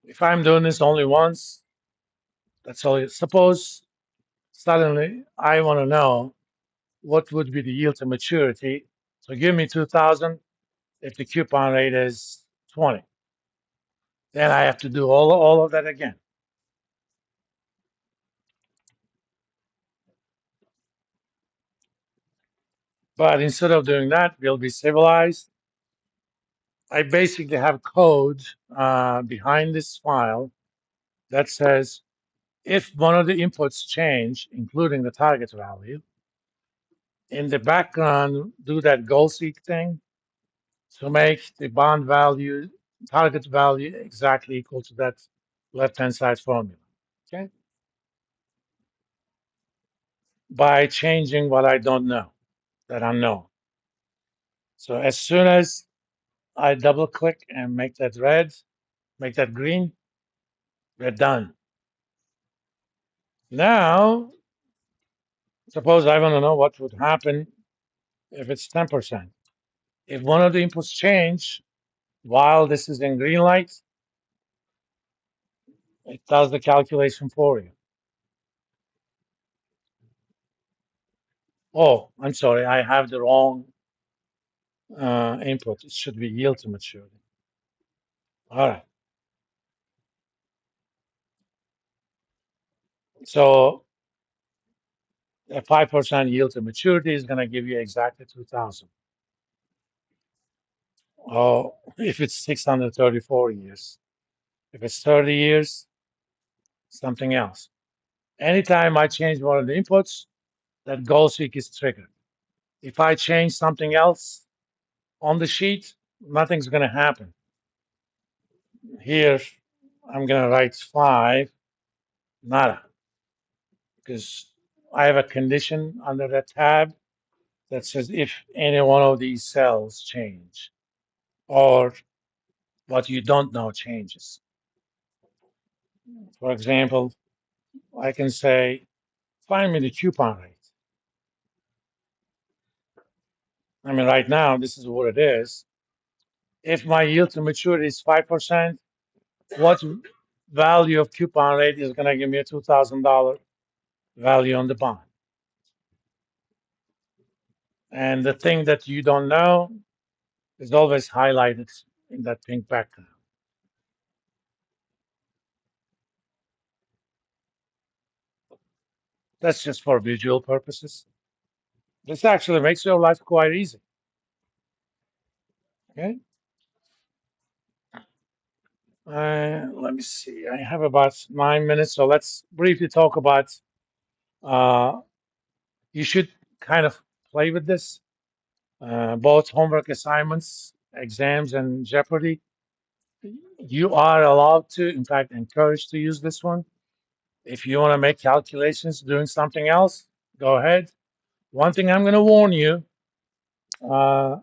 If I'm doing this only once, that's all. Suppose suddenly I want to know what would be the yield to maturity. So give me 2,000 if the coupon rate is 20. Then I have to do all of that again. But instead of doing that, we'll be civilized. I basically have code behind this file that says if one of the inputs change, including the target value, in the background, do that goal seek thing to make the bond value, target value exactly equal to that left-hand side formula. Okay? By changing what I don't know, that unknown. So as soon as I double click and make that red, make that green, we're done. Now, suppose I want to know what would happen if it's 10%. If one of the inputs change while this is in green light, it does the calculation for you. Oh, I'm sorry, I have the wrong input. It should be yield to maturity. All right. So a 5% yield to maturity is going to give you exactly 2,000. Oh, if it's 634 years. If it's 30 years, something else. Anytime I change one of the inputs, that goal seek is triggered. If I change something else on the sheet, nothing's going to happen. Here, I'm going to write 5, nada, because I have a condition under that tab that says if any one of these cells change or what you don't know changes. For example, I can say, find me the coupon rate. I mean, right now, this is what it is. If my yield to maturity is 5%, what value of coupon rate is going to give me a $2,000 value on the bond? And the thing that you don't know is always highlighted in that pink background. That's just for visual purposes. This actually makes your life quite easy. Okay. Let me see. I have about 9 minutes, so let's briefly talk about. Uh, you should kind of play with this, both homework assignments, exams, and Jeopardy. You are allowed to, in fact, encouraged to use this one. If you want to make calculations doing something else, go ahead. One thing I'm going to warn you, uh,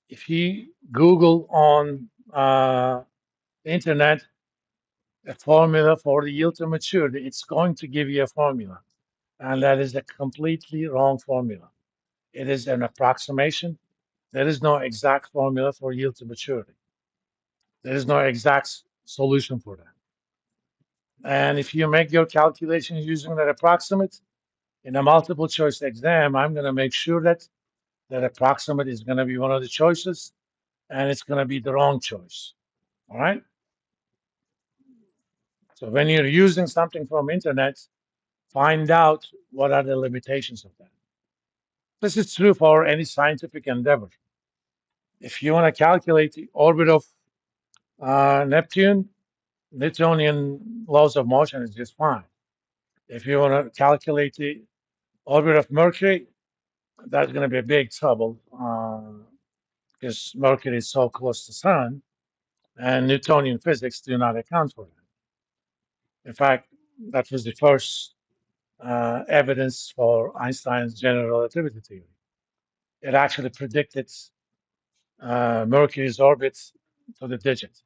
if you Google on the internet a formula for the yield to maturity, it's going to give you a formula. And that is a completely wrong formula. It is an approximation. There is no exact formula for yield to maturity. There is no exact solution for that. And if you make your calculations using that approximate in a multiple choice exam, I'm going to make sure that that approximate is going to be one of the choices and it's going to be the wrong choice. All right. So when you're using something from internet, find out what are the limitations of that. This is true for any scientific endeavor. If you want to calculate the orbit of Neptune, Newtonian laws of motion is just fine. If you want to calculate the orbit of Mercury, that's going to be a big trouble because Mercury is so close to the Sun, and Newtonian physics do not account for that. In fact, that was the first evidence for Einstein's general relativity theory. It actually predicted Mercury's orbit to the digit.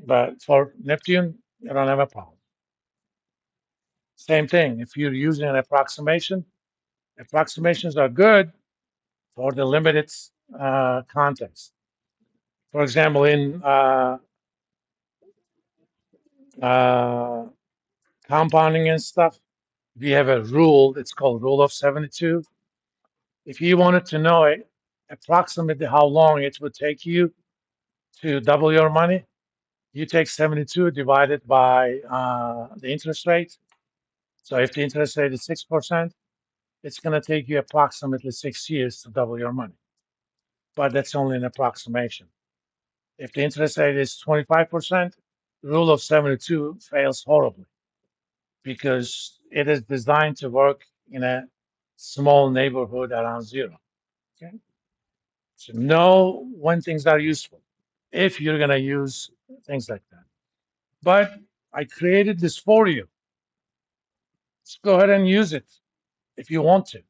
But for Neptune, you don't have a problem. Same thing. If you're using an approximation, approximations are good for the limited context. For example, in uh, compounding and stuff, we have a rule. It's called Rule of 72. If you wanted to know approximately how long it would take you to double your money, you take 72 divided by the interest rate. So if the interest rate is 6%, it's going to take you approximately 6 years to double your money. But that's only an approximation. If the interest rate is 25%, rule of 72 fails horribly because it is designed to work in a small neighborhood around zero. Okay? So know when things are useful if you're going to use things like that. But I created this for you. Just go ahead and use it if you want to.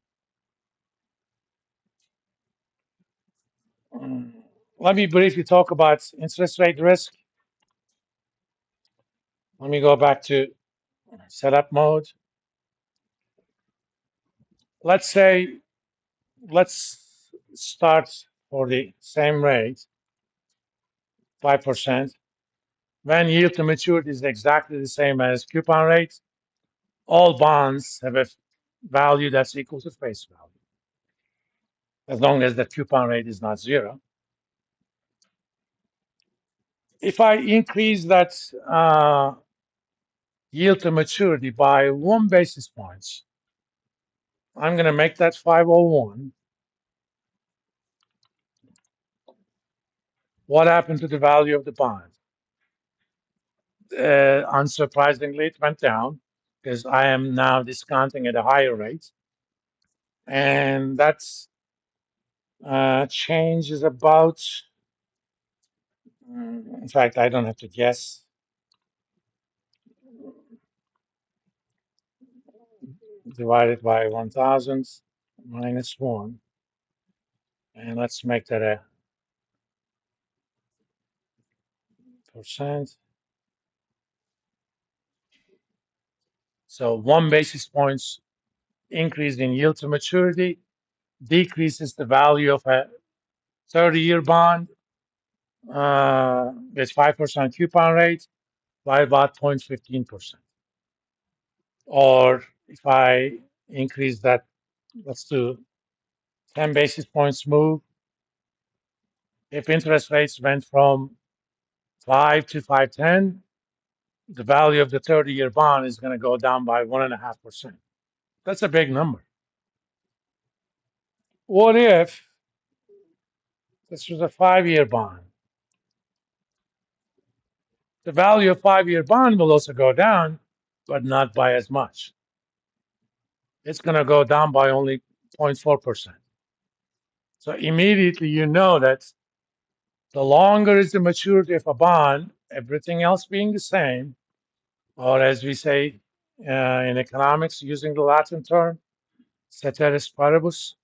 Mm, Let me briefly talk about interest rate risk. Let me go back to setup mode. Let's say, let's start for the same rate, 5%. When yield to maturity is exactly the same as coupon rate, all bonds have a value that's equal to face value, as long as the coupon rate is not zero. If I increase that yield to maturity by 1 basis point, I'm going to make that 501. What happened to the value of the bond? Unsurprisingly, it went down because I am now discounting at a higher rate. And that's change is about, in fact, I don't have to guess, divided by 1000 minus 1. And let's make that a percent. So 1 basis point increase in yield to maturity decreases the value of a 30-year bond with 5% coupon rate by about 0.15%. Or if I increase that, let's do 10 basis points move. If interest rates went from 5 to 510, the value of the 30-year bond is going to go down by 1.5%. That's a big number. What if this was a 5-year bond? The value of 5-year bond will also go down, but not by as much. It's going to go down by only 0.4%. So immediately you know that the longer is the maturity of a bond, everything else being the same, or as we say in economics, using the Latin term, ceteris paribus,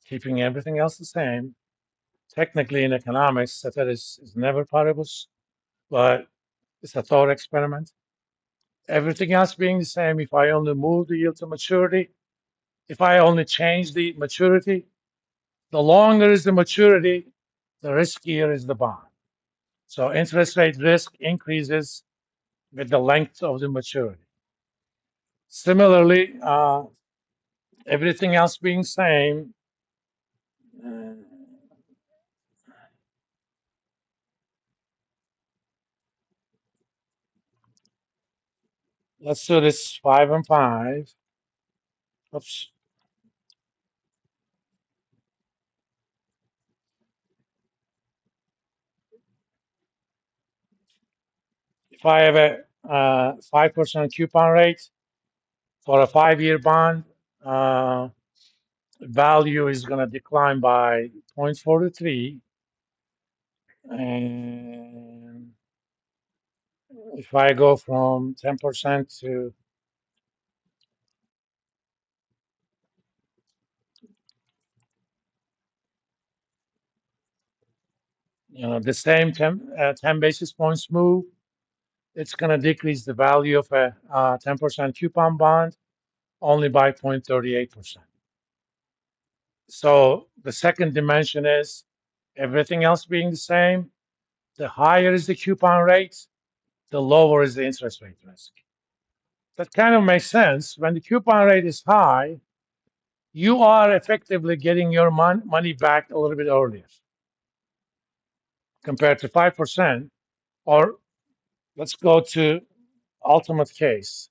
keeping everything else the same. Technically, in economics, ceteris is never paribus, but it's a thought experiment. Everything else being the same, if I only move the yield to maturity, if I only change the maturity, the longer is the maturity, the riskier is the bond. So interest rate risk increases with the length of the maturity. Similarly, everything else being same, uh, let's do this 5 and 5. Oops. If I have a 5% coupon rate for a 5-year bond, uh, value is going to decline by 0.43. And if I go from 10% to, the same 10 basis points move, it's going to decrease the value of a 10% coupon bond only by 0.38%. So the second dimension is everything else being the same, the higher is the coupon rate, the lower is the interest rate risk. That kind of makes sense. When the coupon rate is high, you are effectively getting your money back a little bit earlier compared to 5%. Or let's go to ultimate case.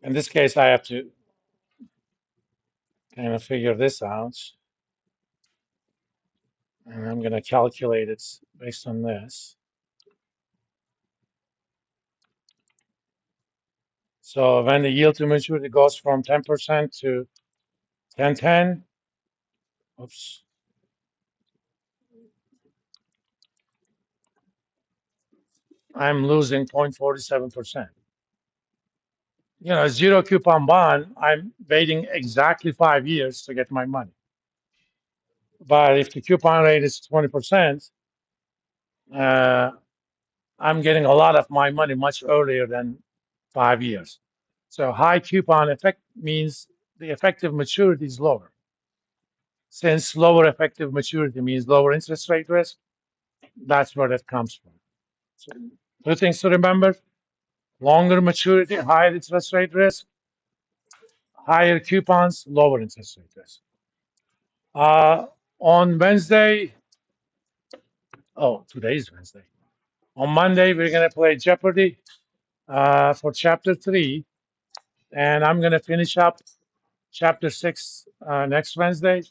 In this case, I have to kind of figure this out. And I'm going to calculate it based on this. So when the yield to maturity goes from 10% to 1010, oops, I'm losing 0.47%. You know, zero coupon bond, I'm waiting exactly 5 years to get my money. But if the coupon rate is 20%, I'm getting a lot of my money much earlier than 5 years. So high coupon effect means the effective maturity is lower. Since lower effective maturity means lower interest rate risk, that's where that comes from. So two things to remember: longer maturity, higher interest rate risk; higher coupons, lower interest rate risk. On Wednesday, today is Wednesday. On Monday, we're going to play Jeopardy for Chapter 3, and I'm going to finish up Chapter 6 next Wednesday.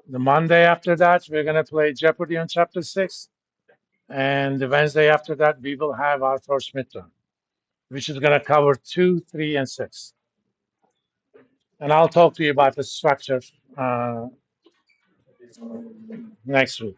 The Monday after that, we're going to play Jeopardy on Chapter 6, and the Wednesday after that, we will have our first midterm, which is going to cover 2, 3, and 6. And I'll talk to you about the structure next week.